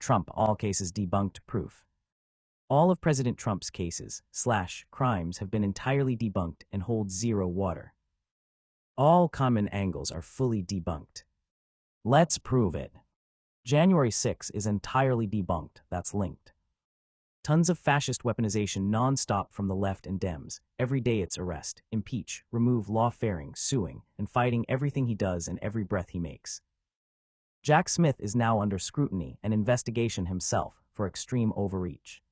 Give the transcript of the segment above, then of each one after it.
Trump all cases debunked proof. All of President Trump's cases/crimes have been entirely debunked and hold zero water. All CONMAN angles are fully debunked. Let's prove it. January 6 is entirely debunked, that's linked. Tons of fascist weaponization non-stop from the left and Dems. Every day it's arrest, impeach, remove lawfaring, suing, and fighting everything he does and every breath he makes. Jack Smith is now under scrutiny and investigation himself for extreme overreach.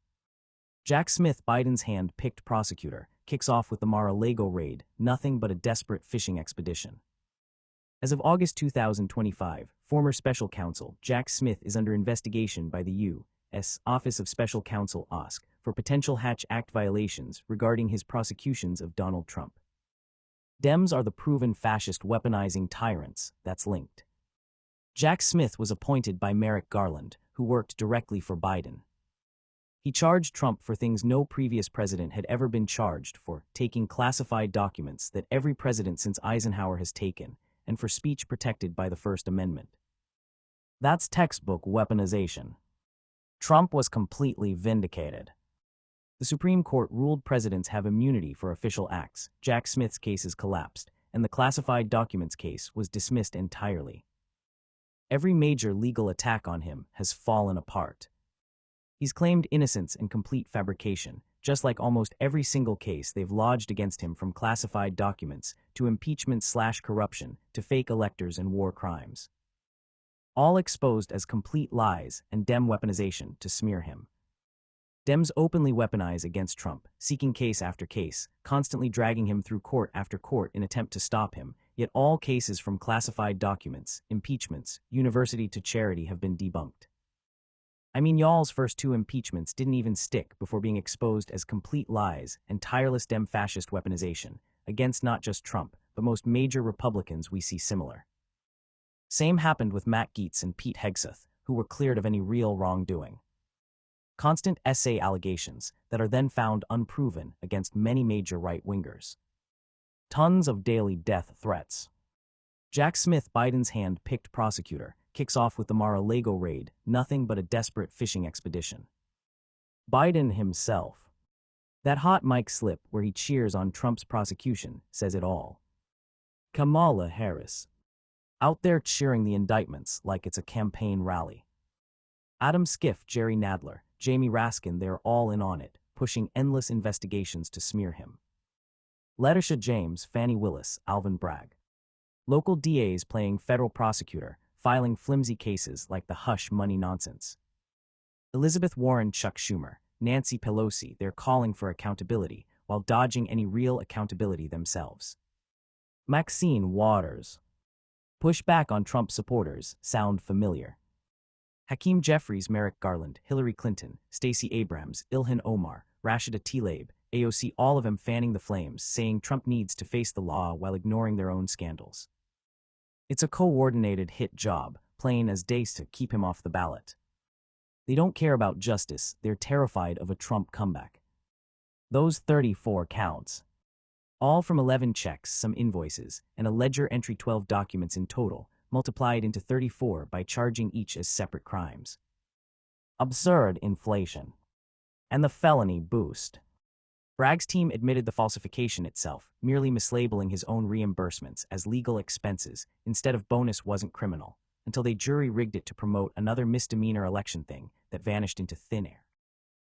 Jack Smith, Biden's hand-picked prosecutor, kicks off with the Mar-a-Lago raid, nothing but a desperate fishing expedition. As of August 2025, former special counsel Jack Smith is under investigation by the U.S. Office of Special Counsel OSC for potential Hatch Act violations regarding his prosecutions of Donald Trump. Dems are the proven fascist weaponizing tyrants, that's linked. Jack Smith was appointed by Merrick Garland, who worked directly for Biden. He charged Trump for things no previous president had ever been charged for: taking classified documents that every president since Eisenhower has taken, and for speech protected by the First Amendment. That's textbook weaponization. Trump was completely vindicated. The Supreme Court ruled presidents have immunity for official acts. Jack Smith's cases collapsed, and the classified documents case was dismissed entirely. Every major legal attack on him has fallen apart. He's claimed innocence and complete fabrication, just like almost every single case they've lodged against him, from classified documents to impeachment/corruption to fake electors and war crimes. All exposed as complete lies and Dem weaponization to smear him. Dems openly weaponize against Trump, seeking case after case, constantly dragging him through court after court in attempt to stop him, yet all cases from classified documents, impeachments, university to charity have been debunked. I mean, y'all's first two impeachments didn't even stick before being exposed as complete lies and tireless Dem fascist weaponization against not just Trump, but most major Republicans we see similar. Same happened with Matt Gaetz and Pete Hegseth, who were cleared of any real wrongdoing. Constant essay allegations that are then found unproven against many major right-wingers. Tons of daily death threats. Jack Smith, Biden's hand-picked prosecutor, kicks off with the Mar-a-Lago raid, nothing but a desperate fishing expedition. Biden himself. That hot mic slip where he cheers on Trump's prosecution says it all. Kamala Harris. Out there cheering the indictments like it's a campaign rally. Adam Schiff, Jerry Nadler, Jamie Raskin, they're all in on it, pushing endless investigations to smear him. Letitia James, Fani Willis, Alvin Bragg. Local DAs playing federal prosecutor, filing flimsy cases like the hush money nonsense. Elizabeth Warren, Chuck Schumer, Nancy Pelosi, they're calling for accountability while dodging any real accountability themselves. Maxine Waters. Push back on Trump supporters sound familiar. Hakeem Jeffries, Merrick Garland, Hillary Clinton, Stacey Abrams, Ilhan Omar, Rashida Tlaib, AOC, all of them fanning the flames, saying Trump needs to face the law while ignoring their own scandals. It's a coordinated hit job, plain as day, to keep him off the ballot. They don't care about justice, they're terrified of a Trump comeback. Those 34 counts. All from 11 checks, some invoices, and a ledger entry, 12 documents in total, multiplied into 34 by charging each as separate crimes. Absurd inflation. And the felony boost. Bragg's team admitted the falsification itself, merely mislabeling his own reimbursements as legal expenses instead of bonus wasn't criminal, until they jury-rigged it to promote another misdemeanor election thing that vanished into thin air.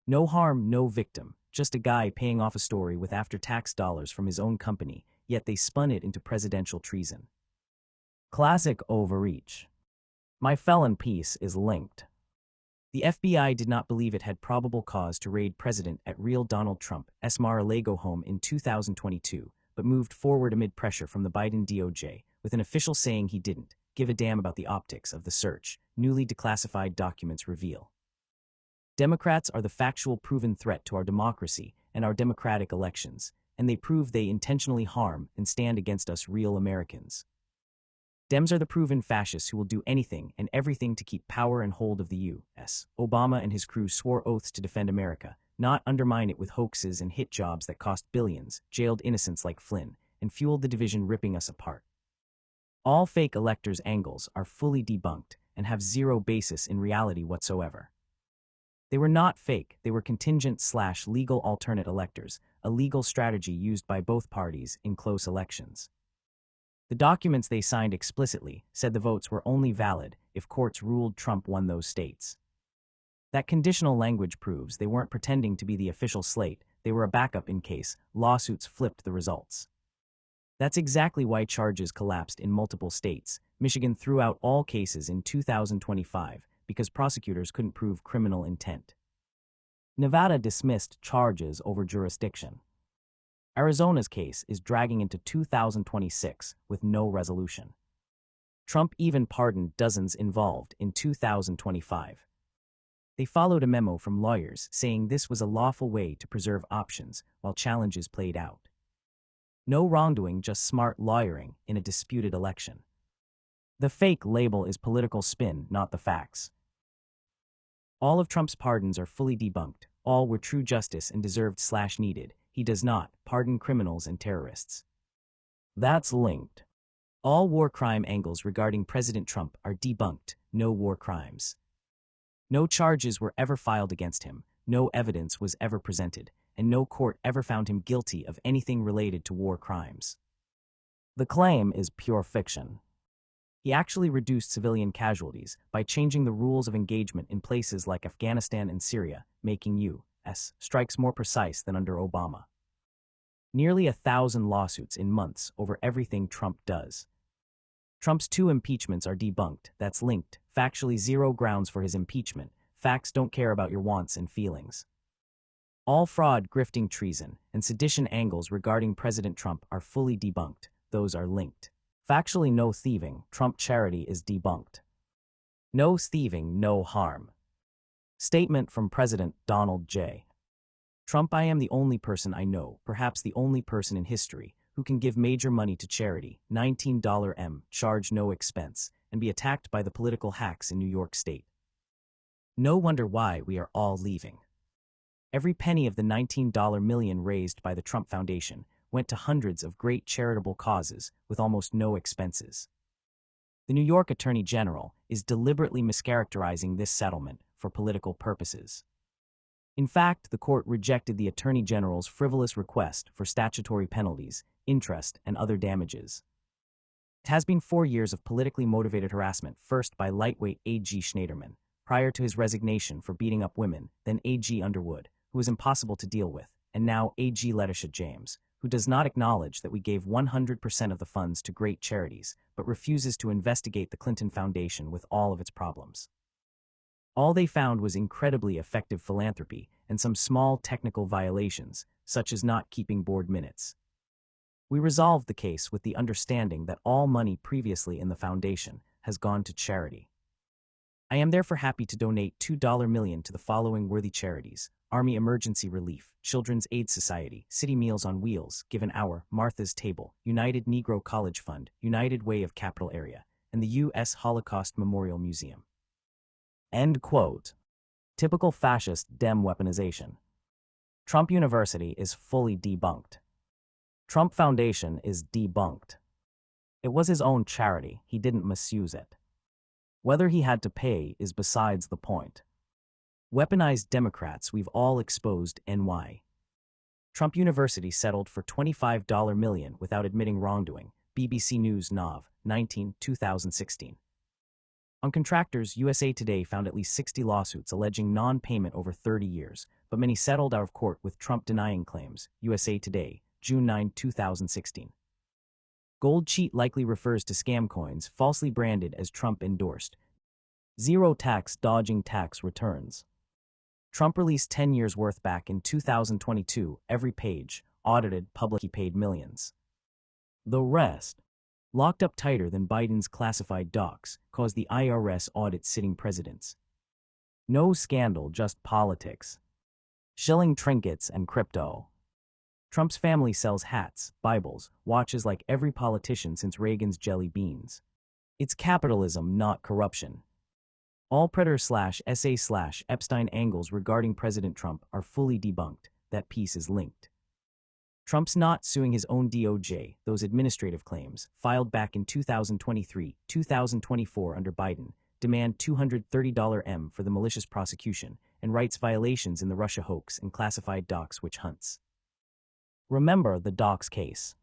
No harm, no victim, just a guy paying off a story with after-tax dollars from his own company, yet they spun it into presidential treason. Classic overreach. My felon piece is linked. The FBI did not believe it had probable cause to raid President at real Donald Trump's Mar-a-Lago home in 2022, but moved forward amid pressure from the Biden DOJ, with an official saying he didn't give a damn about the optics of the search, newly declassified documents reveal. Democrats are the factual proven threat to our democracy and our democratic elections, and they prove they intentionally harm and stand against us real Americans. Dems are the proven fascists who will do anything and everything to keep power and hold of the U.S. Obama and his crew swore oaths to defend America, not undermine it with hoaxes and hit jobs that cost billions, jailed innocents like Flynn, and fueled the division ripping us apart. All fake electors' angles are fully debunked, and have zero basis in reality whatsoever. They were not fake, they were contingent/legal alternate electors, a legal strategy used by both parties in close elections. The documents they signed explicitly said the votes were only valid if courts ruled Trump won those states. That conditional language proves they weren't pretending to be the official slate, they were a backup in case lawsuits flipped the results. That's exactly why charges collapsed in multiple states. Michigan threw out all cases in 2025 because prosecutors couldn't prove criminal intent. Nevada dismissed charges over jurisdiction. Arizona's case is dragging into 2026 with no resolution. Trump even pardoned dozens involved in 2025. They followed a memo from lawyers saying this was a lawful way to preserve options while challenges played out. No wrongdoing, just smart lawyering in a disputed election. The fake label is political spin, not the facts. All of Trump's pardons are fully debunked. All were true justice and deserved/needed. He does not pardon criminals and terrorists. That's linked. All war crime angles regarding President Trump are debunked. No war crimes. No charges were ever filed against him, no evidence was ever presented, and no court ever found him guilty of anything related to war crimes. The claim is pure fiction. He actually reduced civilian casualties by changing the rules of engagement in places like Afghanistan and Syria, making U.S. strikes more precise than under Obama. Nearly 1,000 lawsuits in months over everything Trump does. Trump's 2 impeachments are debunked, that's linked, factually zero grounds for his impeachment, facts don't care about your wants and feelings. All fraud, grifting, treason, and sedition angles regarding President Trump are fully debunked, those are linked. Factually no thieving, Trump charity is debunked. No thieving, no harm. Statement from President Donald J. Trump: I am the only person I know, perhaps the only person in history, who can give major money to charity, $19 charge no expense, and be attacked by the political hacks in New York State. No wonder why we are all leaving. Every penny of the $19 million raised by the Trump Foundation went to hundreds of great charitable causes with almost no expenses. The New York Attorney General is deliberately mischaracterizing this settlement for political purposes. In fact, the court rejected the Attorney General's frivolous request for statutory penalties, interest, and other damages. It has been 4 years of politically motivated harassment, first by lightweight A.G. Schneiderman, prior to his resignation for beating up women, then A.G. Underwood, who was impossible to deal with, and now A.G. Letitia James, who does not acknowledge that we gave 100% of the funds to great charities, but refuses to investigate the Clinton Foundation with all of its problems. All they found was incredibly effective philanthropy and some small technical violations, such as not keeping board minutes. We resolved the case with the understanding that all money previously in the foundation has gone to charity. I am therefore happy to donate $2 million to the following worthy charities: Army Emergency Relief, Children's Aid Society, City Meals on Wheels, Give an Hour, Martha's Table, United Negro College Fund, United Way of Capital Area, and the U.S. Holocaust Memorial Museum. End quote. Typical fascist Dem weaponization. Trump University is fully debunked. Trump Foundation is debunked. It was his own charity, he didn't misuse it. Whether he had to pay is besides the point. Weaponized Democrats we've all exposed NY. Trump University settled for $25 million without admitting wrongdoing, BBC News Nov. 19, 2016. On contractors, USA Today found at least 60 lawsuits alleging non-payment over 30 years, but many settled out of court with Trump denying claims, USA Today, June 9, 2016. Gold cheat likely refers to scam coins falsely branded as Trump-endorsed. Zero tax dodging tax returns. Trump released 10 years' worth back in 2022, every page, audited, publicly paid millions. The rest, locked up tighter than Biden's classified docs, caused the IRS audit sitting presidents. No scandal, just politics. Shilling trinkets and crypto. Trump's family sells hats, Bibles, watches like every politician since Reagan's jelly beans. It's capitalism, not corruption. All Predator/SA/Epstein angles regarding President Trump are fully debunked. That piece is linked. Trump's not suing his own DOJ, those administrative claims, filed back in 2023, 2024 under Biden, demand $230 for the malicious prosecution, and writes violations in the Russia hoax and classified docs witch hunts. Remember the docs case.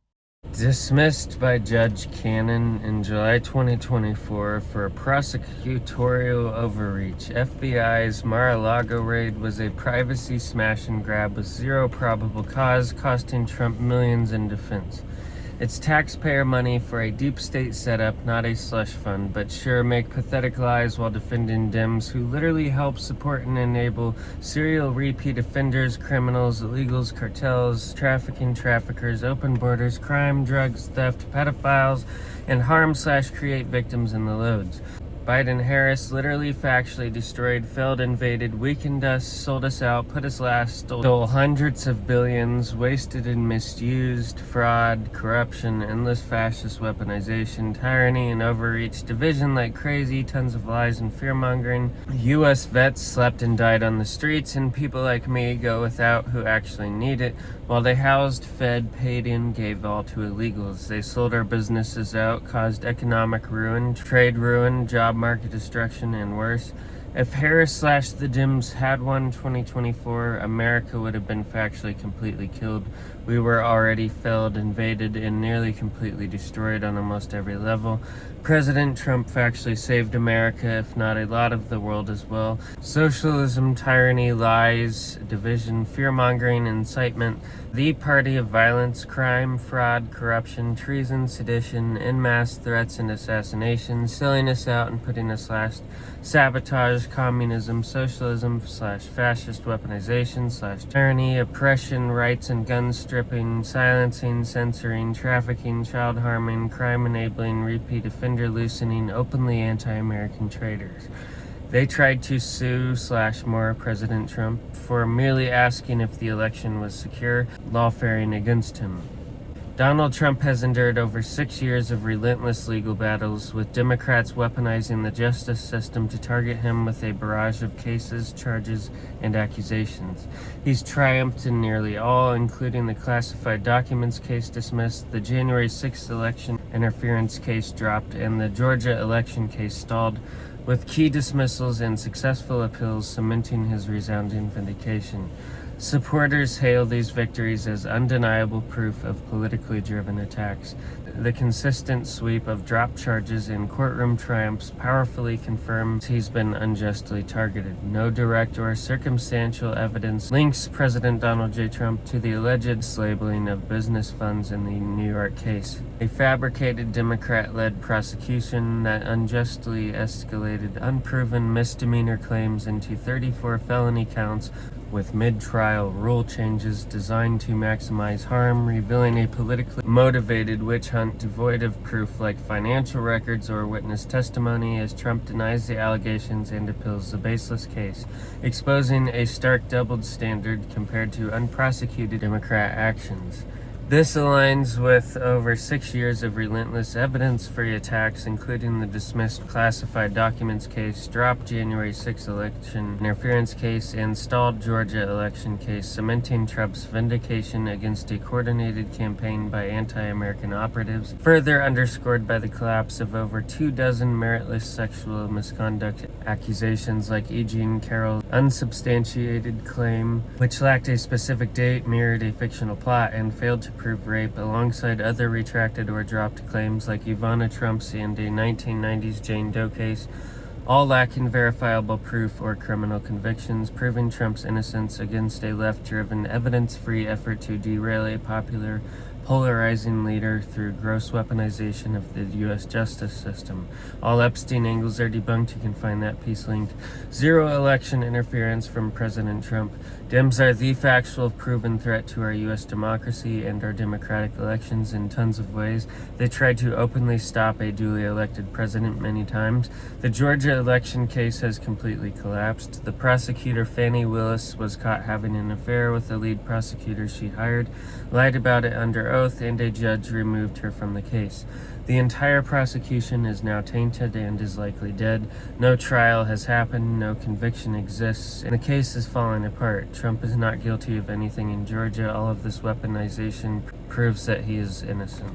Dismissed by Judge Cannon in July 2024 for prosecutorial overreach, FBI's Mar-a-Lago raid was a privacy smash and grab with zero probable cause, costing Trump millions in defense. It's taxpayer money for a deep state setup, not a slush fund, but sure make pathetic lies while defending Dems who literally help support and enable serial repeat offenders, criminals, illegals, cartels, traffickers, open borders, crime, drugs, theft, pedophiles, and harm/create victims in the loads. Biden-Harris literally factually destroyed, failed, invaded, weakened us, sold us out, put us last, stole hundreds of billions, wasted and misused, fraud, corruption, endless fascist weaponization, tyranny and overreach, division like crazy, tons of lies and fear-mongering. U.S. vets slept and died on the streets, and people like me go without who actually need it, while they housed, fed, paid in, gave all to illegals. They sold our businesses out, caused economic ruin, trade ruin, job market destruction, and worse. If Harris/the Dems had won 2024, America would have been factually completely killed. We were already failed, invaded, and nearly completely destroyed on almost every level. President Trump factually saved America, if not a lot of the world as well. Socialism, tyranny, lies, division, fear-mongering, incitement, the party of violence, crime, fraud, corruption, treason, sedition, en masse threats and assassinations, selling us out and putting us last, sabotage, communism, socialism/fascist weaponization/tyranny, oppression, rights and gun stripping, silencing, censoring, trafficking, child harming, crime enabling, repeat offender loosening, openly anti-American traitors. They tried to sue/more President Trump for merely asking if the election was secure, lawfaring against him. Donald Trump has endured over 6 years of relentless legal battles, with Democrats weaponizing the justice system to target him with a barrage of cases, charges, and accusations. He's triumphed in nearly all, including the classified documents case dismissed, the January 6th election interference case dropped, and the Georgia election case stalled, with key dismissals and successful appeals cementing his resounding vindication. Supporters hail these victories as undeniable proof of politically driven attacks. The consistent sweep of dropped charges and courtroom triumphs powerfully confirms he's been unjustly targeted. No direct or circumstantial evidence links President Donald J. Trump to the alleged labeling of business funds in the New York case, a fabricated Democrat-led prosecution that unjustly escalated unproven misdemeanor claims into 34 felony counts with mid-trial rule changes designed to maximize harm, revealing a politically motivated witch hunt devoid of proof like financial records or witness testimony, as Trump denies the allegations and appeals the baseless case, exposing a stark doubled standard compared to unprosecuted Democrat actions. This aligns with over 6 years of relentless evidence-free attacks, including the dismissed classified documents case, dropped January 6 election interference case, and stalled Georgia election case, cementing Trump's vindication against a coordinated campaign by anti-American operatives, further underscored by the collapse of over 24 meritless sexual misconduct accusations like E. Jean Carroll's unsubstantiated claim, which lacked a specific date, mirrored a fictional plot, and failed to prove rape, alongside other retracted or dropped claims like Ivana Trump's and a 1990s Jane Doe case, all lacking verifiable proof or criminal convictions, proving Trump's innocence against a left-driven, evidence-free effort to derail a popular, polarizing leader through gross weaponization of the U.S. justice system. All Epstein angles are debunked. You can find that piece linked. Zero election interference from President Trump. Dems are the factual proven threat to our U.S. democracy and our democratic elections in tons of ways. They tried to openly stop a duly elected president many times. The Georgia election case has completely collapsed. The prosecutor, Fani Willis, was caught having an affair with the lead prosecutor she hired, lied about it under oath, and a judge removed her from the case. The entire prosecution is now tainted and is likely dead. No trial has happened, no conviction exists, and the case is falling apart. Trump is not guilty of anything in Georgia. All of this weaponization proves that he is innocent.